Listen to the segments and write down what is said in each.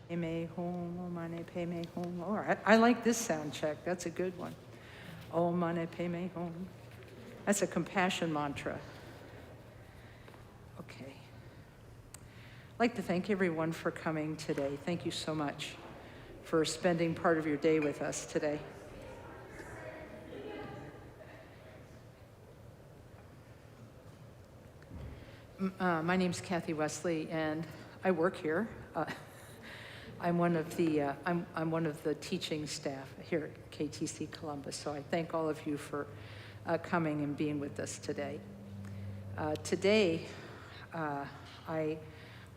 Me home, oh mane pay me home. All right, I like this sound check. That's a good one. Oh mane pay me home. That's a compassion mantra. Okay. I'd like to thank everyone for coming today. Thank you so much for spending part of your day with us today. My name's Kathy Wesley, and I work here. I'm one of the teaching staff here at KTC Columbus, so I thank all of you for coming and being with us today. Today, I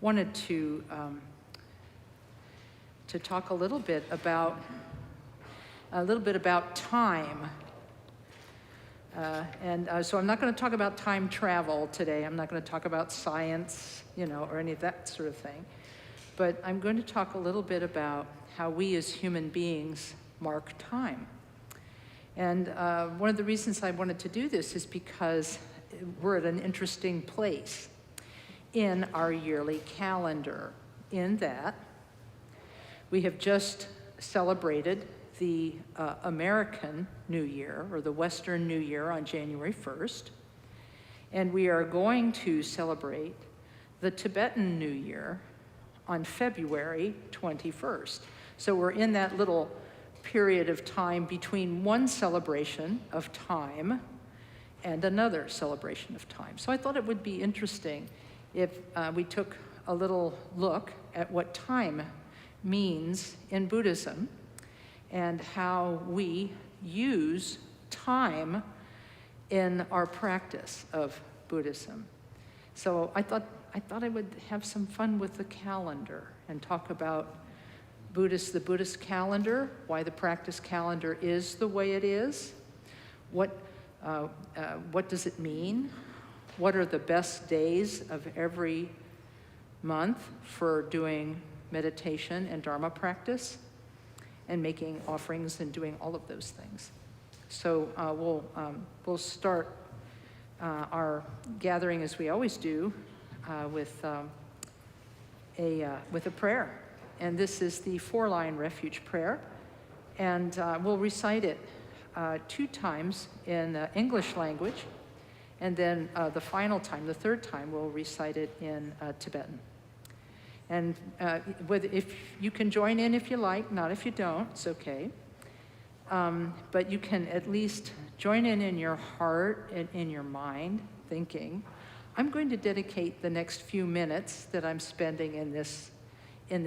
wanted to talk a little bit about time. So I'm not going to talk about time travel today. I'm not going to talk about science, or any of that sort of thing. But I'm going to talk a little bit about how we as human beings mark time. And one of the reasons I wanted to do this is because we're at an interesting place in our yearly calendar, in that we have just celebrated the American New Year, or the Western New Year, on January 1st. And we are going to celebrate the Tibetan New Year on February 21st. So we're in that little period of time between one celebration of time and another celebration of time. So I thought it would be interesting if we took a little look at what time means in Buddhism and how we use time in our practice of Buddhism. So I thought I would have some fun with the calendar and talk about the Buddhist calendar, why the practice calendar is the way it is, what does it mean, what are the best days of every month for doing meditation and Dharma practice, and making offerings and doing all of those things. So we'll start our gathering, as we always do, with a prayer. And this is the 4-line refuge prayer. And we'll recite it 2 times in English language. And then the final time, the 3rd time, we'll recite it in Tibetan. And if you can join in if you like, not if you don't, it's okay. But you can at least join in your heart and in your mind, thinking, I'm going to dedicate the next few minutes that I'm spending in this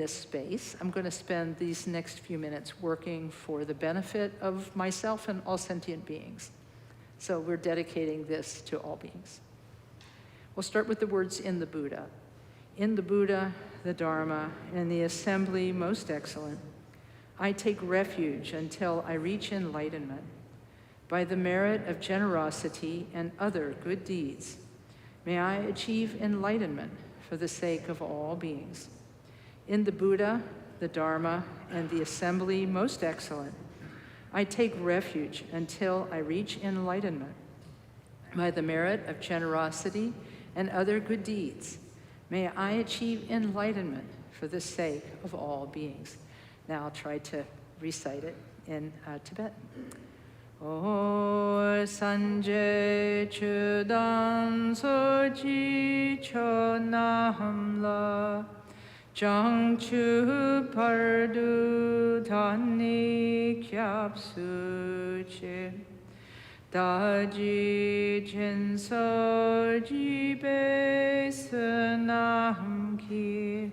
space. I'm going to spend these next few minutes working for the benefit of myself and all sentient beings. So we're dedicating this to all beings. We'll start with the words in the Buddha. In the Buddha, the Dharma, and the assembly most excellent, I take refuge until I reach enlightenment. By the merit of generosity and other good deeds, may I achieve enlightenment for the sake of all beings. In the Buddha, the Dharma, and the assembly most excellent, I take refuge until I reach enlightenment. By the merit of generosity and other good deeds, may I achieve enlightenment for the sake of all beings. Now I'll try to recite it in Tibetan. O Sanje Chudan Soji Chonamla Jang Chu Pardu Dhani Kyapsu Che Daji Jinso Jibe Sunam Ki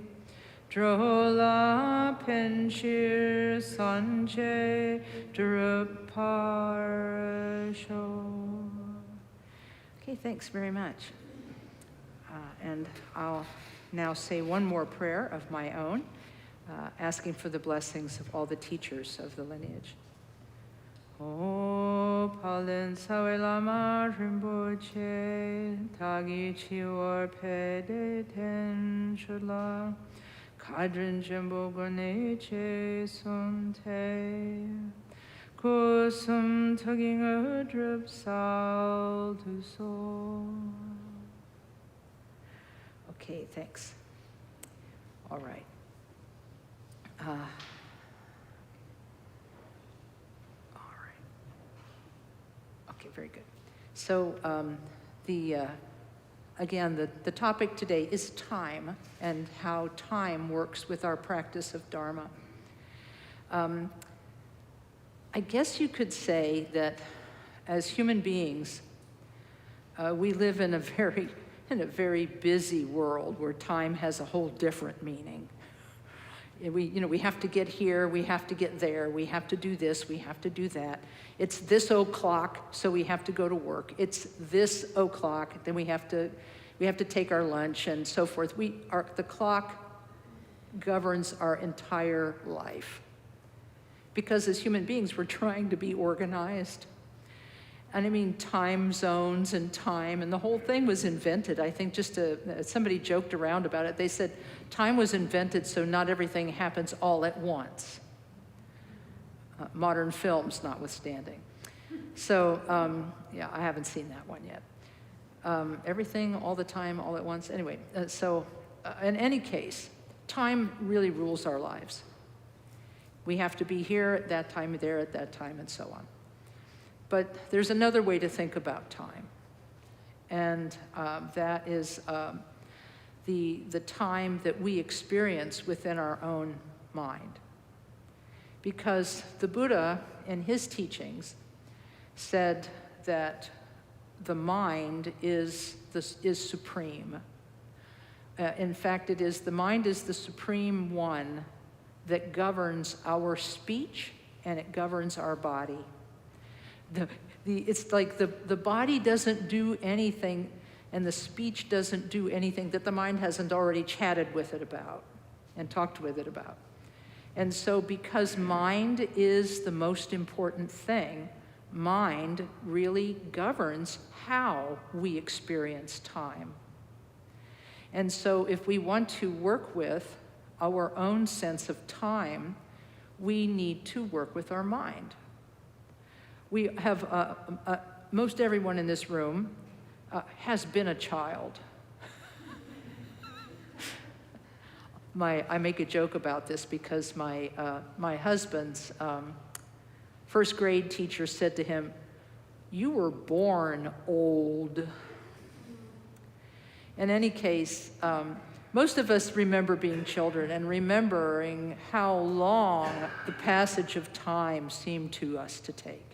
Drola Penshir Sanje Druparsho. Okay, thanks very much. And I'll now say one more prayer of my own, asking for the blessings of all the teachers of the lineage. O Palin Sawe Lama Rinpoche, Tagi Chiwar Pede Ten Shula, Kadrin Jimbo Goneche Sunte, Kusum Tugging a Drip Sal to So. Okay, thanks. All right. All right. Okay, very good. So again, the topic today is time and how time works with our practice of Dharma. I guess you could say that as human beings, we live in a very busy world where time has a whole different meaning. We have to get here, we have to get there, we have to do this, we have to do that. It's this o'clock, so we have to go to work. It's this o'clock, then we have to take our lunch and so forth. The clock governs our entire life. Because as human beings, we're trying to be organized. And I mean, time zones and time, and the whole thing was invented. I think somebody joked around about it. They said, time was invented so not everything happens all at once. Modern films notwithstanding. So, yeah, I haven't seen that one yet. Everything, all the time, all at once. Anyway, in any case, time really rules our lives. We have to be here at that time, there at that time, and so on. But there's another way to think about time, and that is the time that we experience within our own mind. Because the Buddha, in his teachings, said that the mind is supreme. In fact, the mind is the supreme one that governs our speech and it governs our body. It's like the body doesn't do anything and the speech doesn't do anything that the mind hasn't already chatted with it about and talked with it about. And so because mind is the most important thing, mind really governs how we experience time. And so if we want to work with our own sense of time, we need to work with our mind. We have, most everyone in this room has been a child. I make a joke about this because my husband's first grade teacher said to him, "You were born old." In any case, most of us remember being children and remembering how long the passage of time seemed to us to take.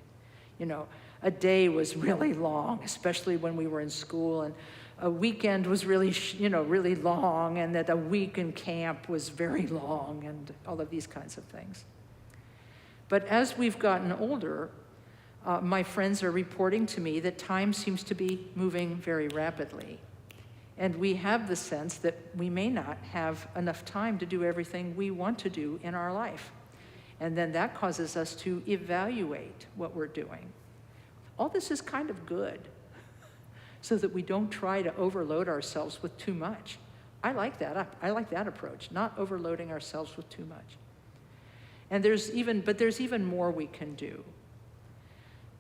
A day was really long, especially when we were in school, and a weekend was really, really long, and that a week in camp was very long, and all of these kinds of things. But as we've gotten older, my friends are reporting to me that time seems to be moving very rapidly. And we have the sense that we may not have enough time to do everything we want to do in our life. And then that causes us to evaluate what we're doing. All this is kind of good, so that we don't try to overload ourselves with too much. I like that approach, not overloading ourselves with too much. And there's even more we can do.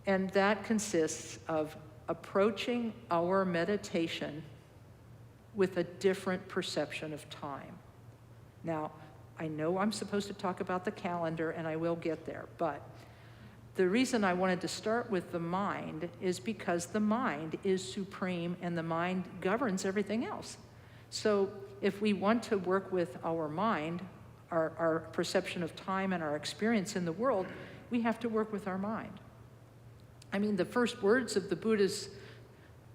And that consists of approaching our meditation with a different perception of time. Now, I know I'm supposed to talk about the calendar, and I will get there, but the reason I wanted to start with the mind is because the mind is supreme and the mind governs everything else. So if we want to work with our mind, our perception of time and our experience in the world, we have to work with our mind. I mean, the first words of the Buddha's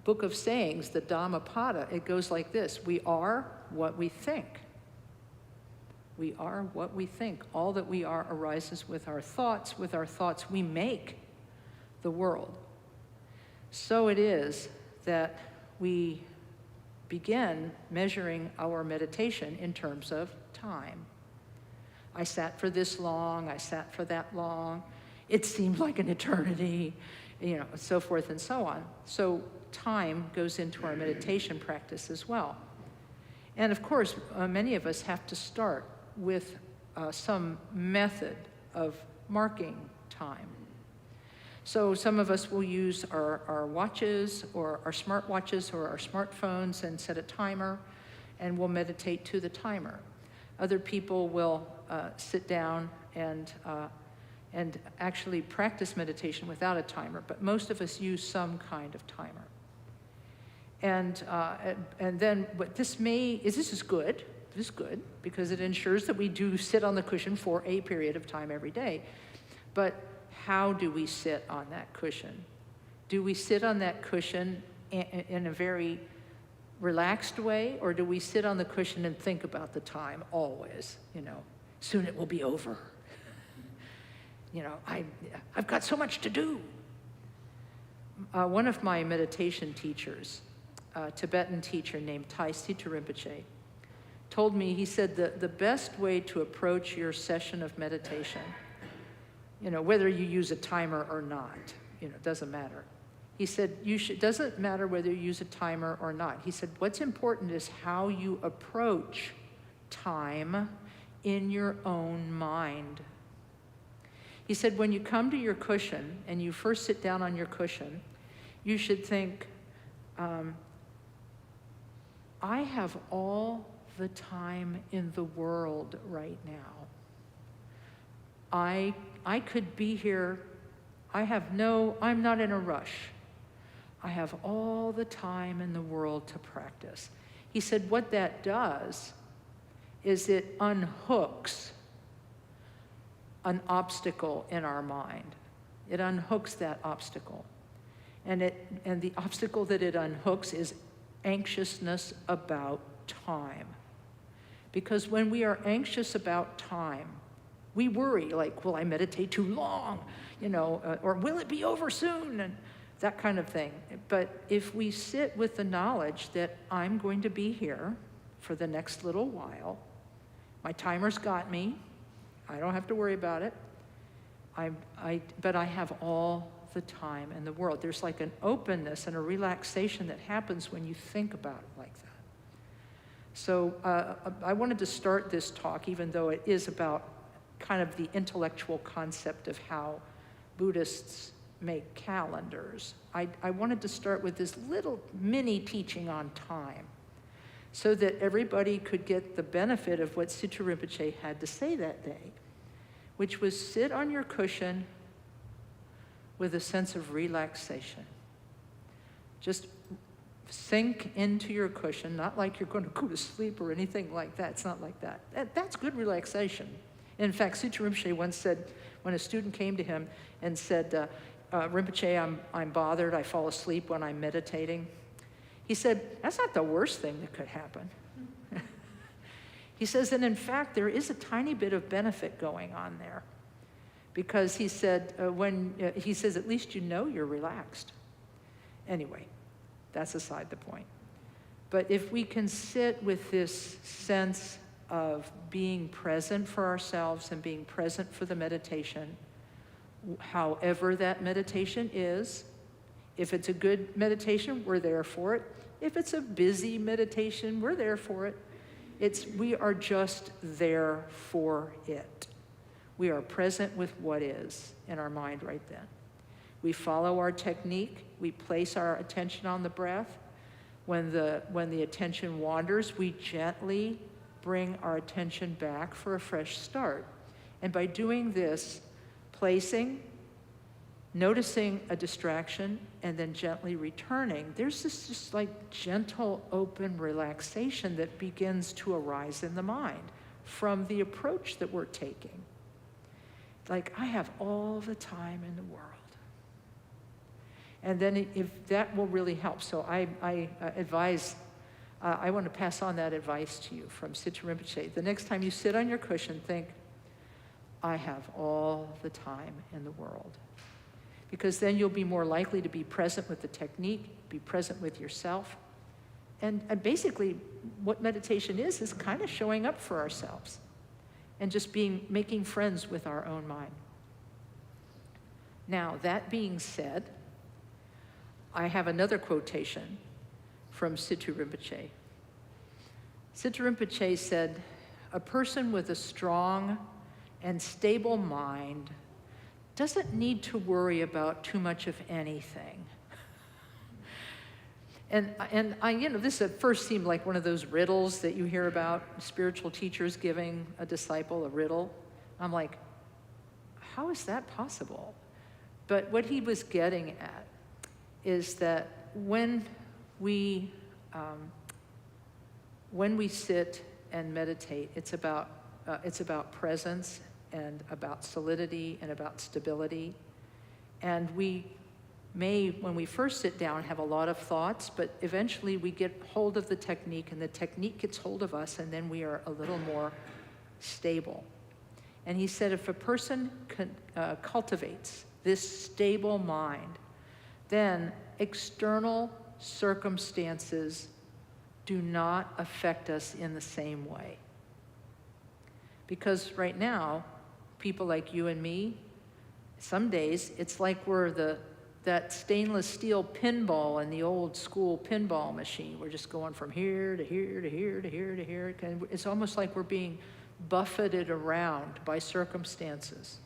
book of sayings, the Dhammapada, it goes like this: we are what we think. We are what we think. All that we are arises with our thoughts. With our thoughts, we make the world. So it is that we begin measuring our meditation in terms of time. I sat for this long, I sat for that long, it seemed like an eternity, so forth and so on. So time goes into our meditation practice as well. And of course, many of us have to start with some method of marking time. So some of us will use our watches or our smartwatches or our smartphones and set a timer, and we'll meditate to the timer. Other people will sit down and actually practice meditation without a timer, but most of us use some kind of timer. And then what this is good. This is good because it ensures that we do sit on the cushion for a period of time every day. But how do we sit on that cushion? Do we sit on that cushion in a very relaxed way, or do we sit on the cushion and think about the time always? Soon it will be over. I've got so much to do. One of my meditation teachers, a Tibetan teacher named Taisi Rinpoche, told me, he said that the best way to approach your session of meditation, whether you use a timer or not, it doesn't matter. He said, doesn't matter whether you use a timer or not. He said, what's important is how you approach time in your own mind. He said, when you come to your cushion and you first sit down on your cushion, you should think, I have all the time in the world right now. I could be here. I'm not in a rush. I have all the time in the world to practice. He said what that does is it unhooks an obstacle in our mind. It unhooks that obstacle. And the obstacle that it unhooks is anxiousness about time. Because when we are anxious about time, we worry, like, will I meditate too long? Or will it be over soon? And that kind of thing. But if we sit with the knowledge that I'm going to be here for the next little while, my timer's got me, I don't have to worry about it, but I have all the time in the world. There's like an openness and a relaxation that happens when you think about it like that. So I wanted to start this talk, even though it is about kind of the intellectual concept of how Buddhists make calendars. I wanted to start with this little mini teaching on time so that everybody could get the benefit of what Sutra Rinpoche had to say that day, which was sit on your cushion with a sense of relaxation. Just sink into your cushion, not like you're going to go to sleep or anything like that. It's not like that. That's good relaxation. In fact, Sutra Rinpoche once said, when a student came to him and said, Rinpoche, I'm bothered, I fall asleep when I'm meditating. He said, that's not the worst thing that could happen. He says, and in fact, there is a tiny bit of benefit going on there. Because he said, he says, at least you're relaxed. Anyway, that's aside the point. But if we can sit with this sense of being present for ourselves and being present for the meditation, however that meditation is, if it's a good meditation, we're there for it. If it's a busy meditation, we're there for it. We are just there for it. We are present with what is in our mind right then. We follow our technique. We place our attention on the breath. When the attention wanders, we gently bring our attention back for a fresh start. And by doing this, placing, noticing a distraction, and then gently returning, there's this just like gentle, open relaxation that begins to arise in the mind from the approach that we're taking. Like, I have all the time in the world. And then if that will really help. So I advise, I want to pass on that advice to you from Sutra Rinpoche. The next time you sit on your cushion, think, I have all the time in the world. Because then you'll be more likely to be present with the technique, be present with yourself. And basically, what meditation is kind of showing up for ourselves and just making friends with our own mind. Now, that being said, I have another quotation from Sutra Rinpoche. Sutra Rinpoche said, a person with a strong and stable mind doesn't need to worry about too much of anything. And I, this at first seemed like one of those riddles that you hear about, spiritual teachers giving a disciple a riddle. I'm like, how is that possible? But what he was getting at is that when we sit and meditate, it's about presence and about solidity and about stability. And we may, when we first sit down, have a lot of thoughts, but eventually we get hold of the technique, and the technique gets hold of us, and then we are a little more stable. And he said if a person cultivates this stable mind, then external circumstances do not affect us in the same way. Because right now, people like you and me, some days it's like we're that stainless steel pinball in the old school pinball machine. We're just going from here to here to here to here to here. And it's almost like we're being buffeted around by circumstances.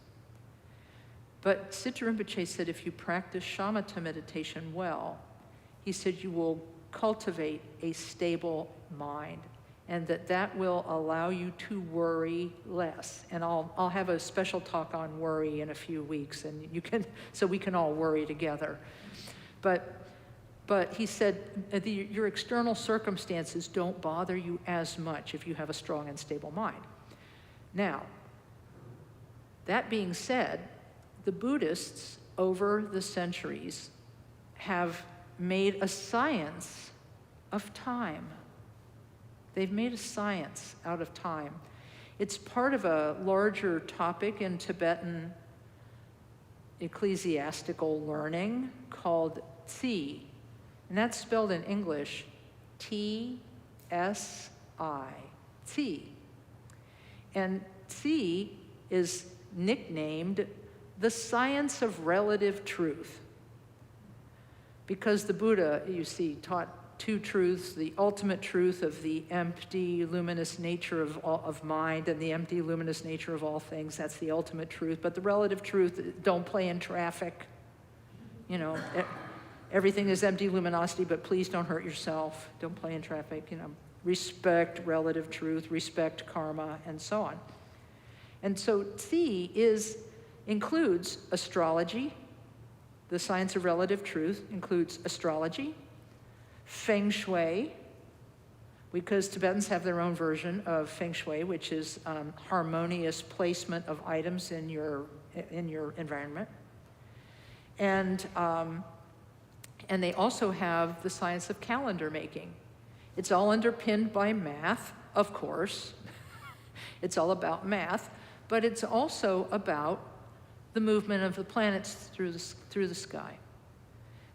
But Siddha Rinpoche said if you practice shamatha meditation well, he said you will cultivate a stable mind, and that will allow you to worry less. And I'll have a special talk on worry in a few weeks, and so we can all worry together. But he said your external circumstances don't bother you as much if you have a strong and stable mind. Now, that being said, the Buddhists over the centuries have made a science of time. They've made a science out of time. It's part of a larger topic in Tibetan ecclesiastical learning called Tsi, and that's spelled in English T-S-I, Tsi. And Tsi is nicknamed the science of relative truth, because the Buddha, you see, taught two truths: the ultimate truth of the empty, luminous nature of mind and the empty, luminous nature of all things. That's the ultimate truth. But the relative truth, don't play in traffic. Everything is empty luminosity, but please don't hurt yourself. Don't play in traffic. Respect relative truth, respect karma, and so on. And so Tsi includes astrology. The science of relative truth includes astrology, feng shui, because Tibetans have their own version of feng shui, which is harmonious placement of items in your environment. And they also have the science of calendar making. It's all underpinned by math, of course. It's all about math, but it's also about the movement of the planets through the sky.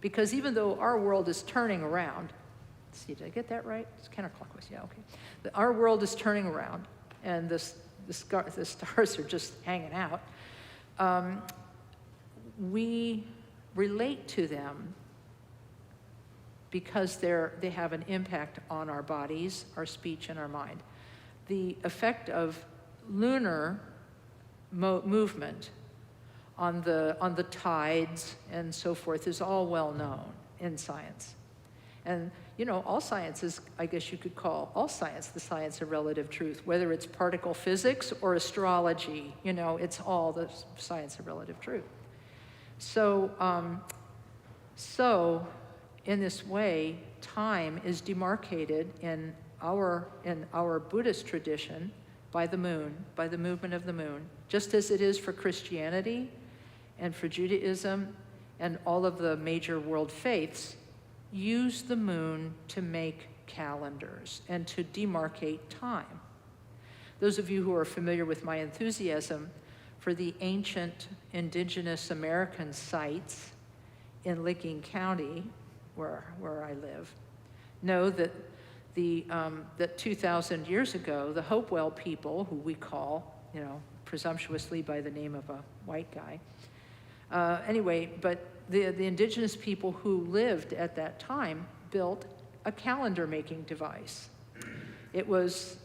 Because even though our world is turning around, let's see, did I get that right? It's counterclockwise, yeah, okay. Our world is turning around, and the stars are just hanging out. We relate to them because they have an impact on our bodies, our speech, and our mind. The effect of lunar movement on the tides and so forth is all well known in science. And all science is, I guess you could call all science the science of relative truth, whether it's particle physics or astrology, it's all the science of relative truth. So in this way, time is demarcated in our Buddhist tradition by the moon, by the movement of the moon, just as it is for Christianity and for Judaism and all of the major world faiths. Use the moon to make calendars and to demarcate time. Those of you who are familiar with my enthusiasm for the ancient indigenous American sites in Licking County, where I live, know that that 2,000 years ago, the Hopewell people, who we call, presumptuously by the name of a white guy, but the indigenous people who lived at that time built a calendar making device.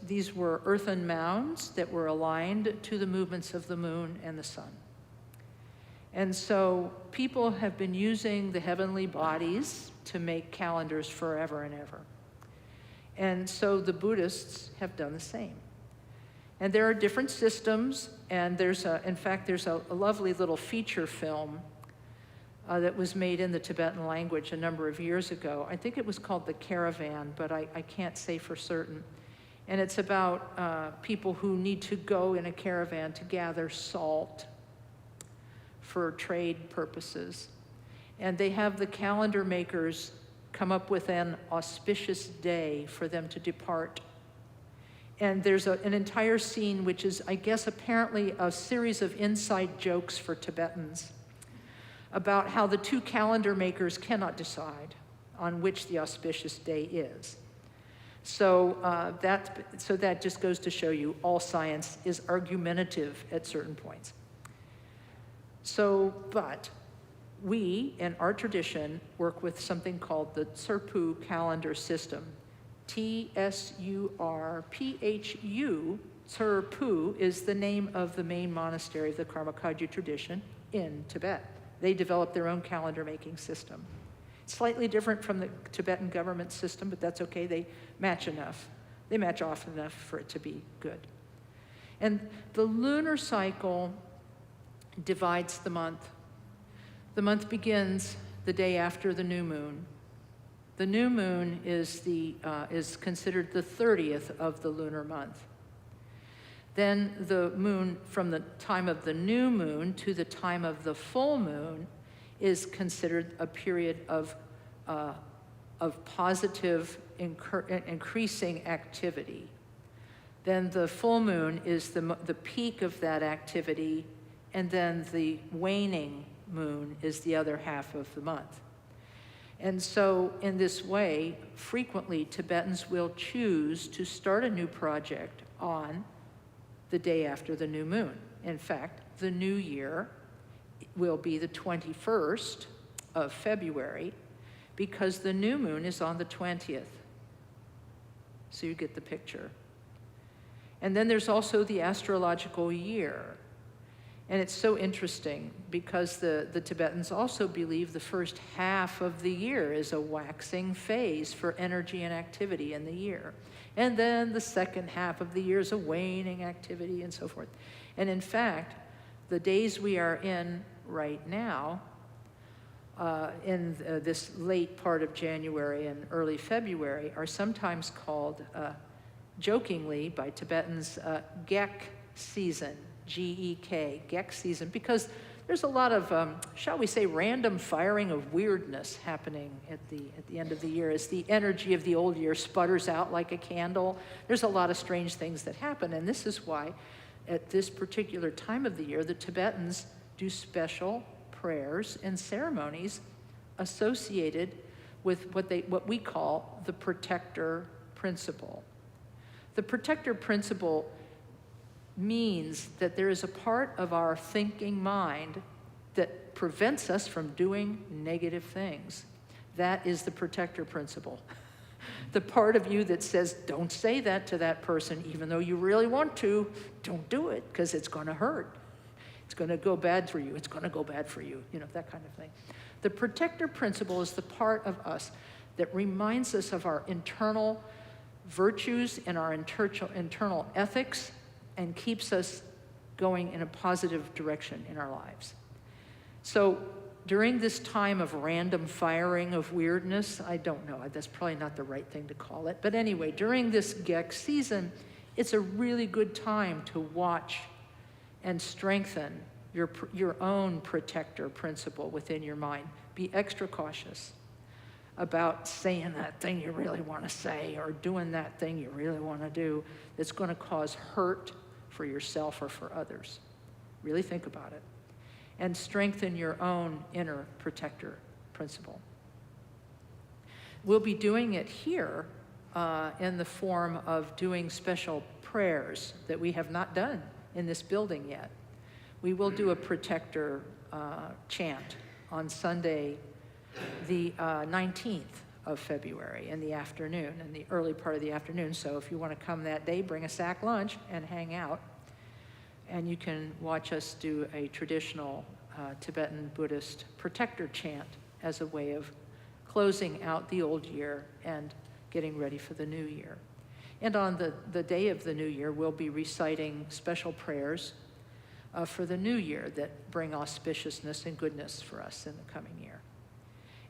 These were earthen mounds that were aligned to the movements of the moon and the sun. And so people have been using the heavenly bodies to make calendars forever and ever. And so the Buddhists have done the same. And there are different systems, and in fact, there's a lovely little feature film that was made in the Tibetan language a number of years ago. I think it was called The Caravan, but I can't say for certain. And it's about people who need to go in a caravan to gather salt for trade purposes. And they have the calendar makers come up with an auspicious day for them to depart. And there's an entire scene which is, I guess, apparently a series of inside jokes for Tibetans about how the two calendar makers cannot decide on which the auspicious day is. So that just goes to show you all science is argumentative at certain points. But we, in our tradition, work with something called the Tsurpu calendar system. Tsurphu, Tsurpu is the name of the main monastery of the Karma-Kagyu tradition in Tibet. They developed their own calendar making system. Slightly different from the Tibetan government system, but that's okay. They match enough. They match often enough for it to be good. And the lunar cycle divides the month. The month begins the day after the new moon. The new moon is considered the 30th of the lunar month. Then the moon, from the time of the new moon to the time of the full moon, is considered a period of positive, increasing activity. Then the full moon is the peak of that activity, and then the waning moon is the other half of the month. And so in this way, frequently Tibetans will choose to start a new project on the day after the new moon. In fact, the new year will be the 21st of February because the new moon is on the 20th. So you get the picture. And then there's also the astrological year. And it's so interesting because the Tibetans also believe the first half of the year is a waxing phase for energy and activity in the year. And then the second half of the year is a waning activity and so forth. And in fact, the days we are in right now, in this late part of January and early February, are sometimes called, jokingly by Tibetans, Gek season. G-E-K, Gek season, because there's a lot of, shall we say, random firing of weirdness happening at the end of the year as the energy of the old year sputters out like a candle. There's a lot of strange things that happen, and this is why at this particular time of the year, the Tibetans do special prayers and ceremonies associated with what we call the protector principle. The protector principle means that there is a part of our thinking mind that prevents us from doing negative things. That is the protector principle. The part of you that says, don't say that to that person, even though you really want to, don't do it, because it's going to hurt. It's going to go bad for you. It's going to go bad for you, that kind of thing. The protector principle is the part of us that reminds us of our internal virtues and our internal ethics, and keeps us going in a positive direction in our lives. So during this time of random firing of weirdness, I don't know, that's probably not the right thing to call it, but anyway, during this Gek season, it's a really good time to watch and strengthen your own protector principle within your mind. Be extra cautious about saying that thing you really want to say or doing that thing you really want to do that's going to cause hurt for yourself or for others. Really think about it. And strengthen your own inner protector principle. We'll be doing it here in the form of doing special prayers that we have not done in this building yet. We will do a protector chant on Sunday, the 19th of February in the afternoon, in the early part of the afternoon. So if you want to come that day, bring a sack lunch and hang out. And you can watch us do a traditional Tibetan Buddhist protector chant as a way of closing out the old year and getting ready for the new year. And on the day of the new year, we'll be reciting special prayers for the new year that bring auspiciousness and goodness for us in the coming year.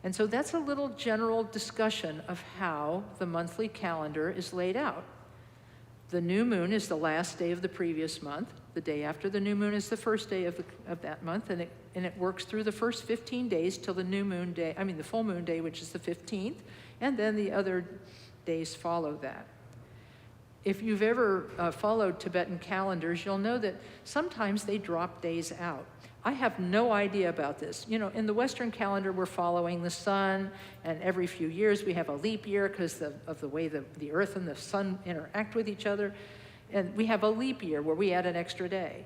And so that's a little general discussion of how the monthly calendar is laid out. The new moon is the last day of the previous month. The day after the new moon is the first day of that month, and it works through the first 15 days till the the full moon day, which is the 15th, and then the other days follow that. If you've ever followed Tibetan calendars, you'll know that sometimes they drop days out. I have no idea about this. You know, in the Western calendar, we're following the sun, and every few years we have a leap year because of the way the earth and the sun interact with each other. And we have a leap year where we add an extra day.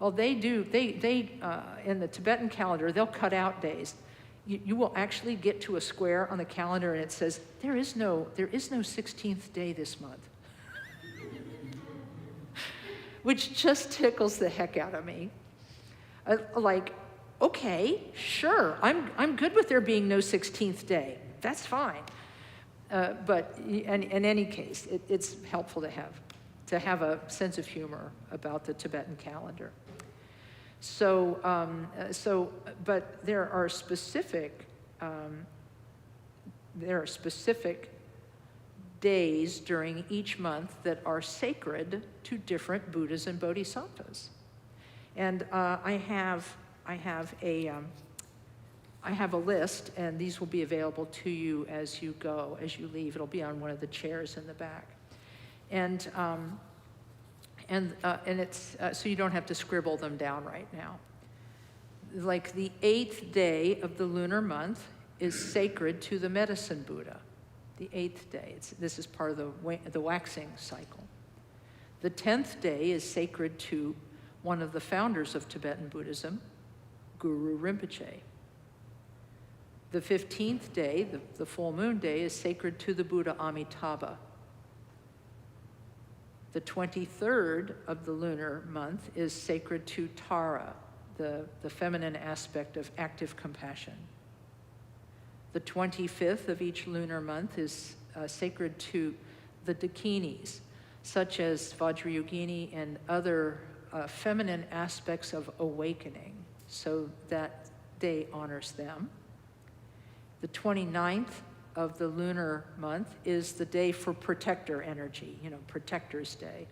Well, they in the Tibetan calendar, they'll cut out days. You will actually get to a square on the calendar and it says, there is no 16th day this month. Which just tickles the heck out of me. Like, okay, sure, I'm good with there being no 16th day. That's fine. But in any case, it's helpful to have a sense of humor about the Tibetan calendar. But there are specific days during each month that are sacred to different Buddhas and Bodhisattvas. And I have a list, and these will be available to you as you leave. It'll be on one of the chairs in the back. And it's so you don't have to scribble them down right now. Like the 8th day of the lunar month is sacred to the medicine Buddha. The 8th day. This is part of the waxing cycle. The 10th day is sacred to one of the founders of Tibetan Buddhism, Guru Rinpoche. The 15th day, the full moon day, is sacred to the Buddha Amitabha. The 23rd of the lunar month is sacred to Tara, the feminine aspect of active compassion. The 25th of each lunar month is sacred to the Dakinis, such as Vajrayogini and other feminine aspects of awakening, so that day honors them. The 29th of the lunar month is the day for protector energy, Protector's Day.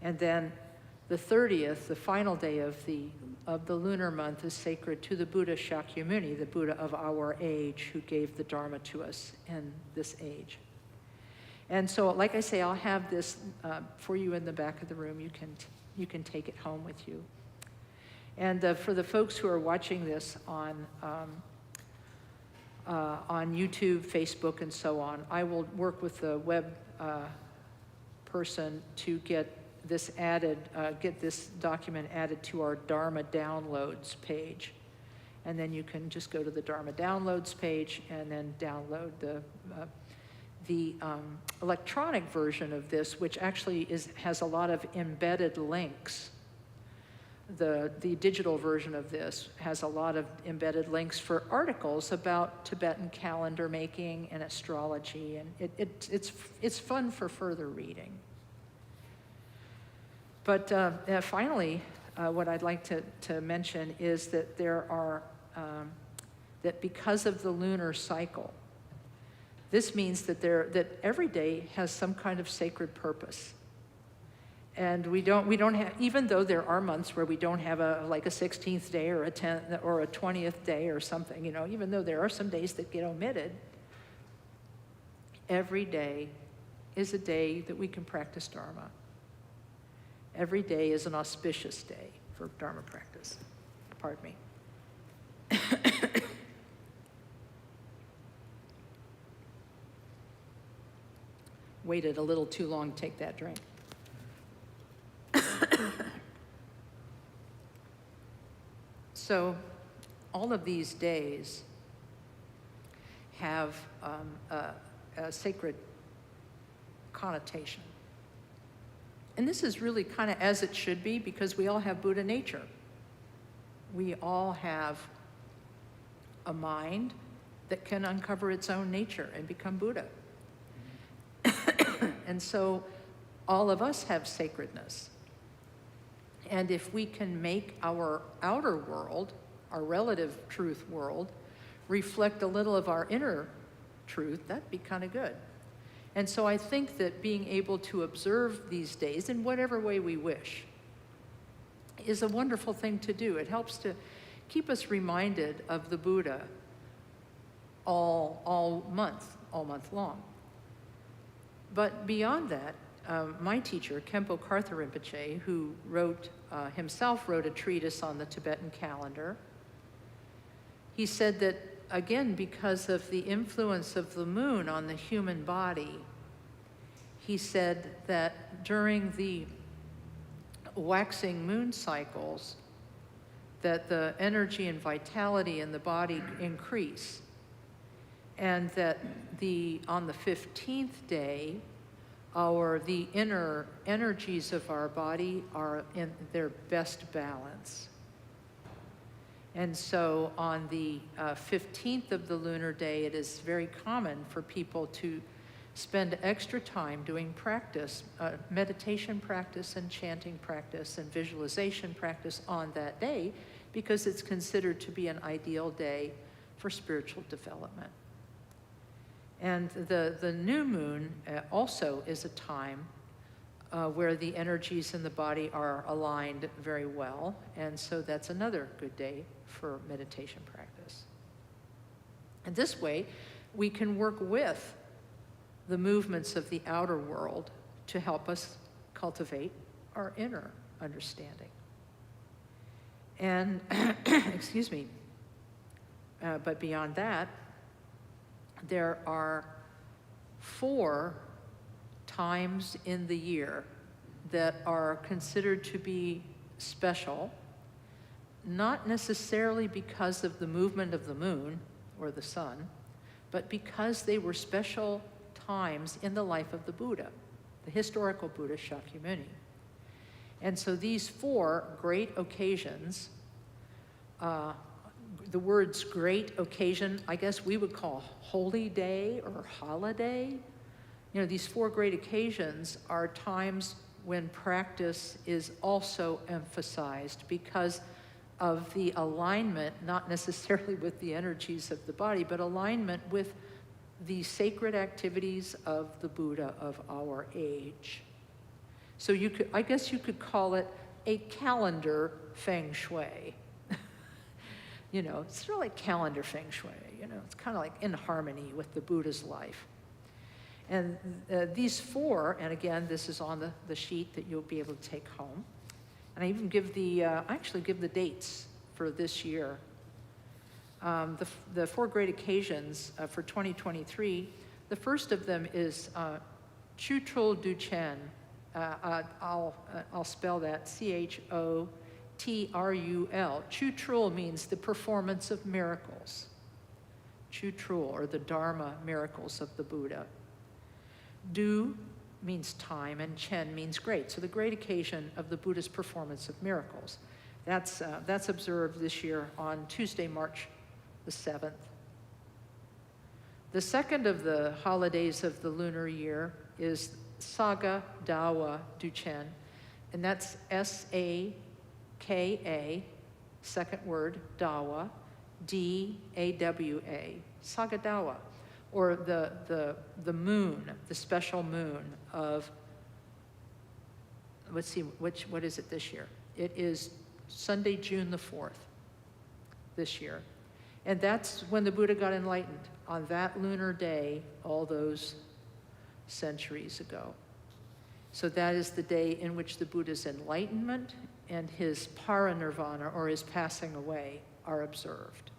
And then the 30th, the final day of the lunar month, is sacred to the Buddha Shakyamuni, the Buddha of our age, who gave the Dharma to us in this age. And so, like I say, I'll have this for you in the back of the room. You can take it home with you. And for the folks who are watching this on YouTube, Facebook, and so on, I will work with the web person to get this document added to our Dharma Downloads page. And then you can just go to the Dharma Downloads page and then download the electronic version of this, which actually has a lot of embedded links. The digital version of this has a lot of embedded links for articles about Tibetan calendar making and astrology, and it's fun for further reading. But finally, what I'd like to mention is that that because of the lunar cycle, this means that every day has some kind of sacred purpose. And we don't have, even though there are months where we don't have a 16th day or a 10th or a 20th day or something, even though there are some days that get omitted, every day is a day that we can practice Dharma. Every day is an auspicious day for Dharma practice. Pardon me. Waited a little too long to take that drink. So all of these days have a sacred connotation. And this is really kind of as it should be, because we all have Buddha nature. we all have a mind that can uncover its own nature and become Buddha. And so all of us have sacredness. And if we can make our outer world, our relative truth world, reflect a little of our inner truth, that'd be kind of good. And so I think that being able to observe these days in whatever way we wish is a wonderful thing to do. It helps to keep us reminded of the Buddha all month long. But beyond that, my teacher, Khenpo Karthar Rinpoche, who himself wrote a treatise on the Tibetan calendar, he said that, again, because of the influence of the moon on the human body, he said that during the waxing moon cycles, that the energy and vitality in the body increase, and that on the 15th day, the inner energies of our body are in their best balance. And so on the 15th of the lunar day, it is very common for people to spend extra time doing practice, meditation practice and chanting practice and visualization practice on that day, because it's considered to be an ideal day for spiritual development. And the new moon also is a time where the energies in the body are aligned very well, and so that's another good day for meditation practice. And this way, we can work with the movements of the outer world to help us cultivate our inner understanding. And, excuse me, but beyond that, there are 4 times in the year that are considered to be special, not necessarily because of the movement of the moon or the sun, but because they were special times in the life of the Buddha, the historical Buddha Shakyamuni. And so these 4 great occasions, the words great occasion, I guess we would call holy day or holiday. You know, these 4 great occasions are times when practice is also emphasized because of the alignment, not necessarily with the energies of the body, but alignment with the sacred activities of the Buddha of our age. So I guess you could call it a calendar feng shui. You know, it's really like calendar feng shui, you know, it's kind of like in harmony with the Buddha's life. And these 4, and again, this is on the sheet that you'll be able to take home. And I even give the dates for this year. The 4 great occasions for 2023, the first of them is Chutrul Duchen. I'll spell that, CHOTRUL. Chutrul means the performance of miracles. Chutrul, or the Dharma miracles of the Buddha. Du means time, and Chen means great. So the great occasion of the Buddha's performance of miracles. That's observed this year on Tuesday, March the 7th. The second of the holidays of the lunar year is Saga Dawa Duchen, and that's S-A-K-A, second word, Dawa, D-A-W-A, Saga Dawa, or the moon, the special moon of, let's see, what is it this year? It is Sunday, June the 4th this year. And that's when the Buddha got enlightened, on that lunar day all those centuries ago. So that is the day in which the Buddha's enlightenment and his parinirvana, or his passing away, are observed.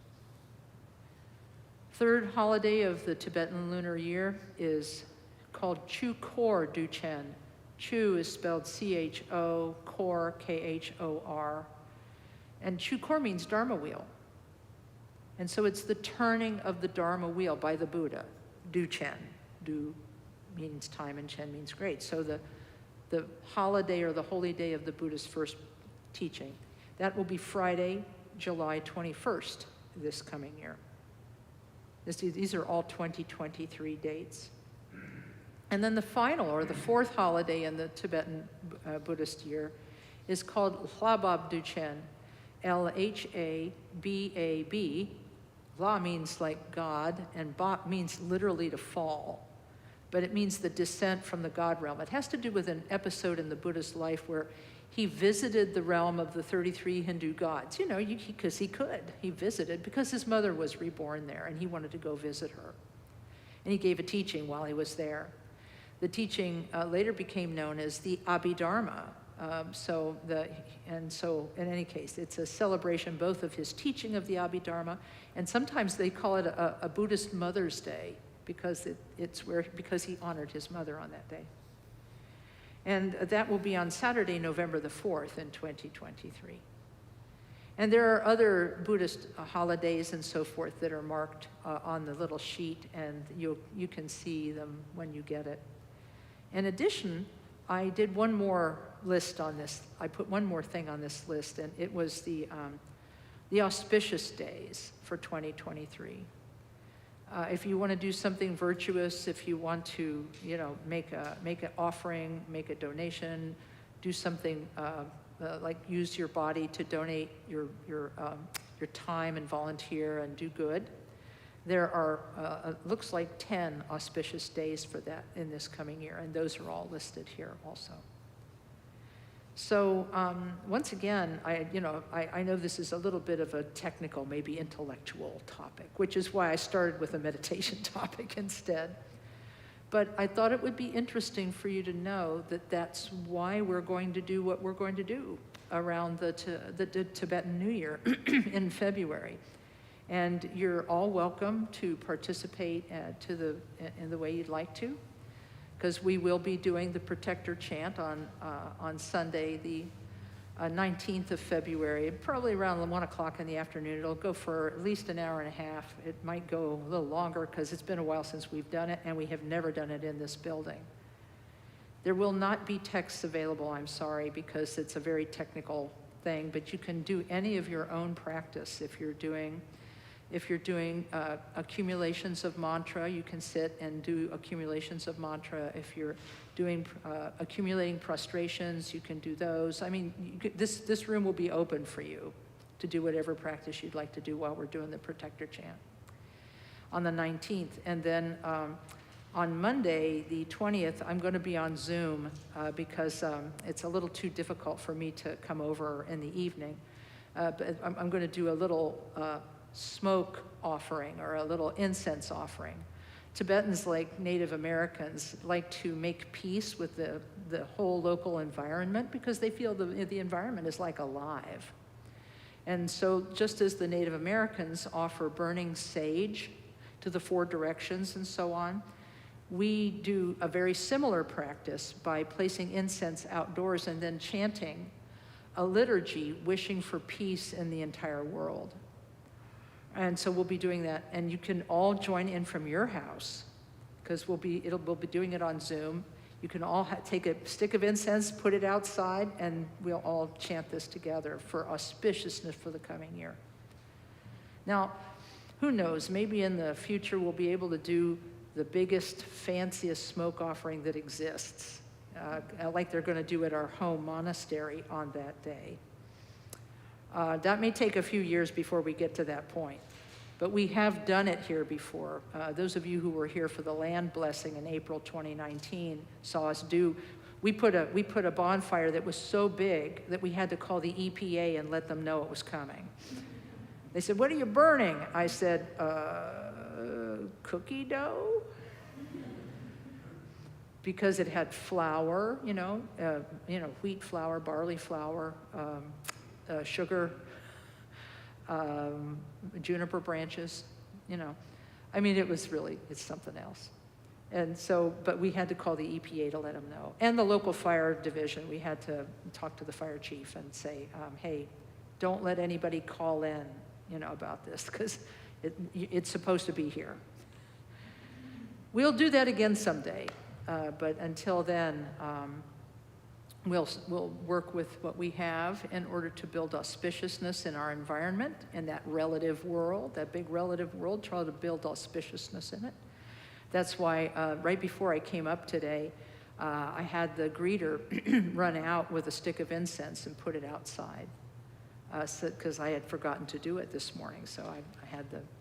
Third holiday of the Tibetan lunar year is called Chukor Duchen. Chu is spelled C-H-O, Kor, K-H-O-R. And Chukor means Dharma wheel. And so it's the turning of the Dharma wheel by the Buddha. Duchen. Du means time and Chen means great. So the holiday or the holy day of the Buddha's first teaching, that will be Friday, July 21st this coming year. These are all 2023 dates. And then the final, or the fourth holiday in the Tibetan Buddhist year, is called Lhabab Duchen, L-H-A-B-A-B. La means like God, and Bab means literally to fall. But it means the descent from the God realm. It has to do with an episode in the Buddha's life where he visited the realm of the 33 Hindu gods, you know, because he could. He visited because his mother was reborn there, and he wanted to go visit her. And he gave a teaching while he was there. The teaching later became known as the Abhidharma. So in any case, it's a celebration both of his teaching of the Abhidharma, and sometimes they call it a Buddhist Mother's Day because because he honored his mother on that day. And that will be on Saturday, November the 4th in 2023. And there are other Buddhist holidays and so forth that are marked on the little sheet, and you can see them when you get it. In addition, I did one more list on this. I put one more thing on this list, and it was the auspicious days for 2023. If you want to do something virtuous, if you want to, you know, make an offering, make a donation, do something like use your body to donate your time and volunteer and do good. There are, looks like 10 auspicious days for that in this coming year, and those are all listed here also. So once again, I know this is a little bit of a technical, maybe intellectual topic, which is why I started with a meditation topic instead. But I thought it would be interesting for you to know that that's why we're going to do what we're going to do around the Tibetan New Year in February. And you're all welcome to participate in the way you'd like to, because we will be doing the Protector Chant on Sunday, the 19th of February, probably around 1 o'clock in the afternoon. It'll go for at least an hour and a half. It might go a little longer because it's been a while since we've done it, and we have never done it in this building. There will not be texts available, I'm sorry, because it's a very technical thing, but you can do any of your own practice. If you're doing accumulations of mantra, you can sit and do accumulations of mantra. If you're doing accumulating prostrations, you can do those. I mean, this room will be open for you to do whatever practice you'd like to do while we're doing the Protector Chant on the 19th. And then on Monday, the 20th, I'm going to be on Zoom because it's a little too difficult for me to come over in the evening. But I'm going to do a little smoke offering or a little incense offering. Tibetans, like Native Americans, like to make peace with the whole local environment because they feel the environment is like alive. And so just as the Native Americans offer burning sage to the 4 directions and so on, we do a very similar practice by placing incense outdoors and then chanting a liturgy wishing for peace in the entire world. And so we'll be doing that, and you can all join in from your house, because we'll be doing it on Zoom. You can all take a stick of incense, put it outside, and we'll all chant this together for auspiciousness for the coming year. Now, who knows, maybe in the future we'll be able to do the biggest, fanciest smoke offering that exists, like they're going to do at our home monastery on that day. That may take a few years before we get to that point, but we have done it here before. Those of you who were here for the land blessing in April 2019 saw us do. We put a bonfire that was so big that we had to call the EPA and let them know it was coming. They said, "What are you burning?" I said, "Cookie dough," because it had flour, wheat flour, barley flour. Sugar, juniper branches, I mean, it's something else. And so, but we had to call the EPA to let them know. And the local fire division, we had to talk to the fire chief and say, hey, don't let anybody call in, about this, because it's supposed to be here. We'll do that again someday, but until then, We'll work with what we have in order to build auspiciousness in our environment, in that relative world, that big relative world, try to build auspiciousness in it. That's why right before I came up today, I had the greeter run out with a stick of incense and put it outside, because I had forgotten to do it this morning. So I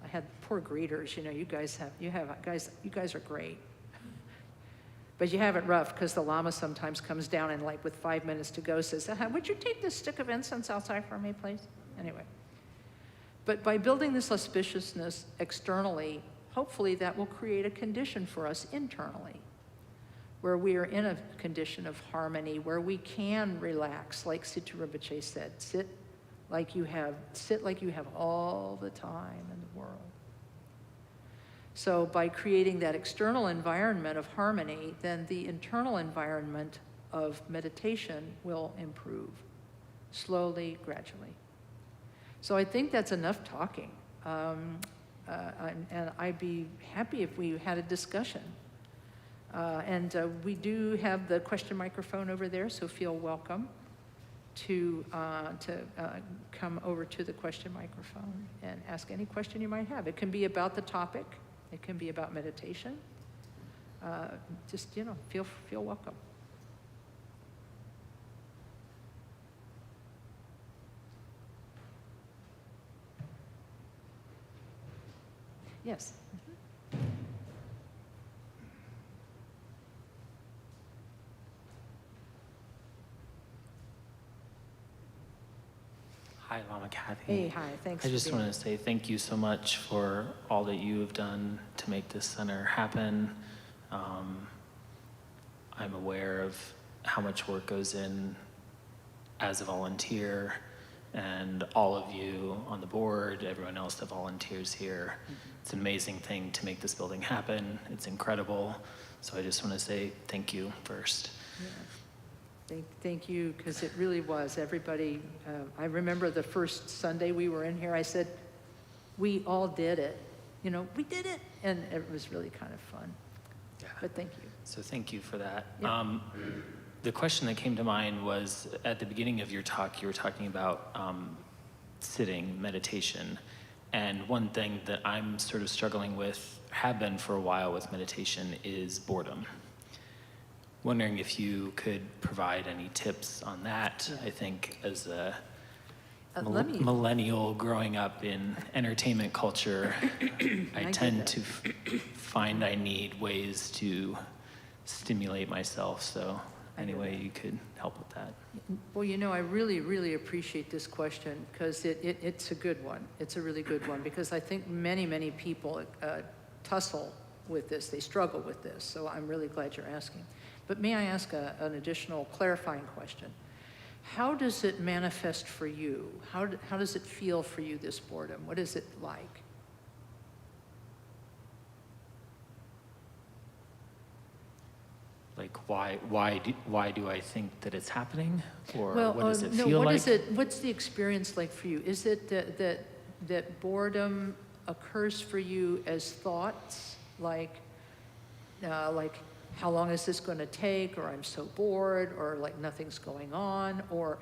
had poor greeters. You know, you guys are great. But you have it rough because the Lama sometimes comes down and like with 5 minutes to go says, would you take this stick of incense outside for me, please? Anyway. But by building this auspiciousness externally, hopefully that will create a condition for us internally, where we are in a condition of harmony, where we can relax, like Situ Rinpoche said, sit like you have all the time in the world. So by creating that external environment of harmony, then the internal environment of meditation will improve, slowly, gradually. So I think that's enough talking. And I'd be happy if we had a discussion. And we do have the question microphone over there, so feel welcome to come over to the question microphone and ask any question you might have. It can be about the topic. It can be about meditation. Just, feel welcome. Yes. Hi, Lama Kathy. Hey, hi, thanks. I just want to say thank you so much for all that you have done to make this center happen. I'm aware of how much work goes in as a volunteer, and all of you on the board, everyone else that volunteers here. Mm-hmm. It's an amazing thing to make this building happen. It's incredible. So I just want to say thank you first. Yeah. Thank you, because it really was. Everybody, I remember the first Sunday we were in here, I said, we all did it. We did it. And it was really kind of fun. Yeah. But thank you. So thank you for that. Yeah. The question that came to mind was, at the beginning of your talk, you were talking about sitting, meditation. And one thing that I'm sort of struggling with, have been for a while with meditation, is boredom. Wondering if you could provide any tips on that. Yeah. I think as a millennial growing up in entertainment culture, I tend to find I need ways to stimulate myself. So any way you could help with that. Well, I really, really appreciate this question, because it's a good one. It's a really good one, because I think many, many people tussle with this. They struggle with this. So I'm really glad you're asking. But may I ask an additional clarifying question? How does it manifest for you? How does it feel for you, this boredom? What is it like? Like, why do I think that it's happening? Or well, what does it no, feel what like? What's the experience like for you? Is it that boredom occurs for you as thoughts, like how long is this going to take, or I'm so bored, or like nothing's going on, or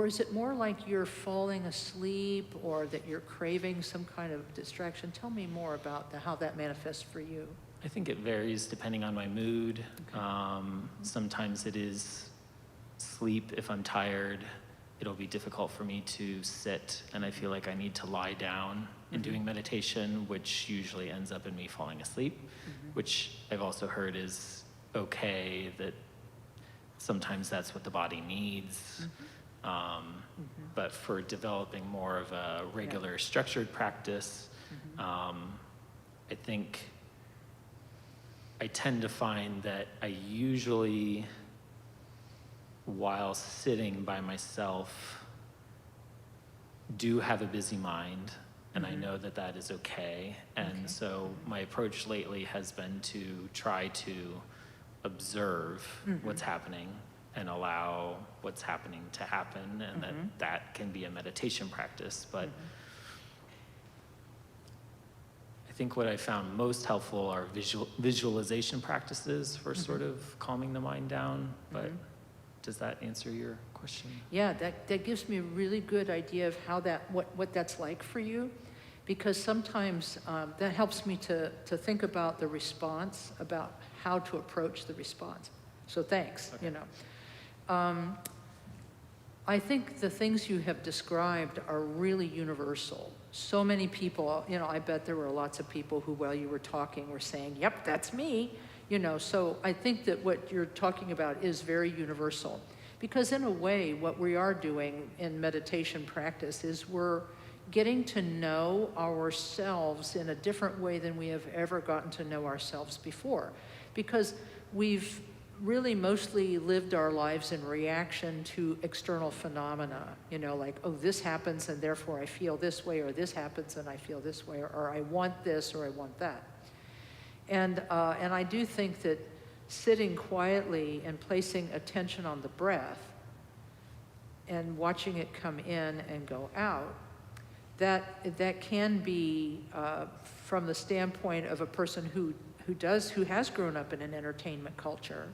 is it more like you're falling asleep, or that you're craving some kind of distraction? Tell me more about how that manifests for you. I think it varies depending on my mood. Okay. Sometimes it is sleep. If I'm tired, it'll be difficult for me to sit, and I feel like I need to lie down in doing meditation, which usually ends up in me falling asleep, which I've also heard is okay, that sometimes that's what the body needs. But for developing more of a regular structured practice, I think I tend to find that I usually, while sitting by myself, do have a busy mind, and I know that that is okay. And so my approach lately has been to try to observe what's happening and allow what's happening to happen, and that can be a meditation practice. But I think what I found most helpful are visualization practices for sort of calming the mind down. But Does that answer your question? Yeah, that gives me a really good idea of how what that's like for you, because sometimes that helps me to think about the response, about how to approach the response. So thanks, Okay. you know. I think the things you have described are really universal. So many people, you know, I bet there were lots of people who, while you were talking, were saying, yep, that's me, you know. So I think that what you're talking about is very universal. Because in a way, what we are doing in meditation practice is we're getting to know ourselves in a different way than we have ever gotten to know ourselves before. Because we've really mostly lived our lives in reaction to external phenomena, you know, like, oh, this happens and therefore I feel this way, or this happens and I feel this way, or I want this or I want that. And I do think that sitting quietly and placing attention on the breath and watching it come in and go out, that can be from the standpoint of a person who has grown up in an entertainment culture,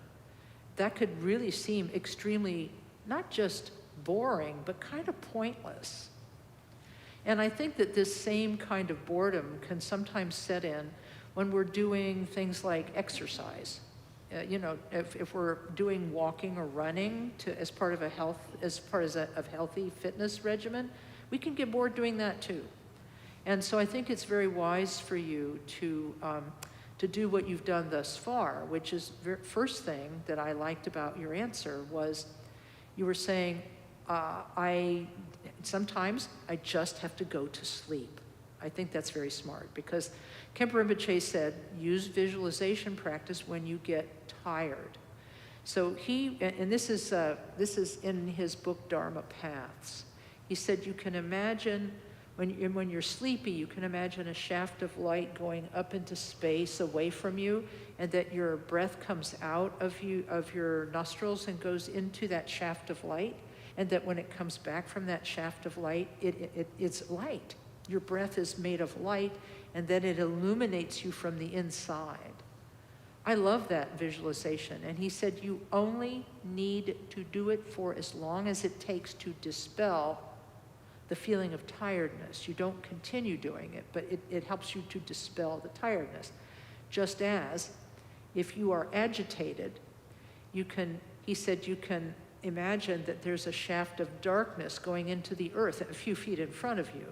that could really seem extremely, not just boring, but kind of pointless. And I think that this same kind of boredom can sometimes set in when we're doing things like exercise. You know, if we're doing walking or running as part of a healthy fitness regimen, we can get bored doing that too. And so I think it's very wise for you to do what you've done thus far, which is first thing that I liked about your answer was you were saying, sometimes I just have to go to sleep. I think that's very smart, because Khenpo Rinpoche said, use visualization practice when you get tired. So this is in his book, Dharma Paths. He said, you can imagine, when you're sleepy, you can imagine a shaft of light going up into space away from you, and that your breath comes out of your nostrils and goes into that shaft of light, and that when it comes back from that shaft of light, it's light. Your breath is made of light, and then it illuminates you from the inside. I love that visualization. And he said, you only need to do it for as long as it takes to dispel the feeling of tiredness. You don't continue doing it, but it helps you to dispel the tiredness. Just as if you are agitated, he said you can imagine that there's a shaft of darkness going into the earth a few feet in front of you,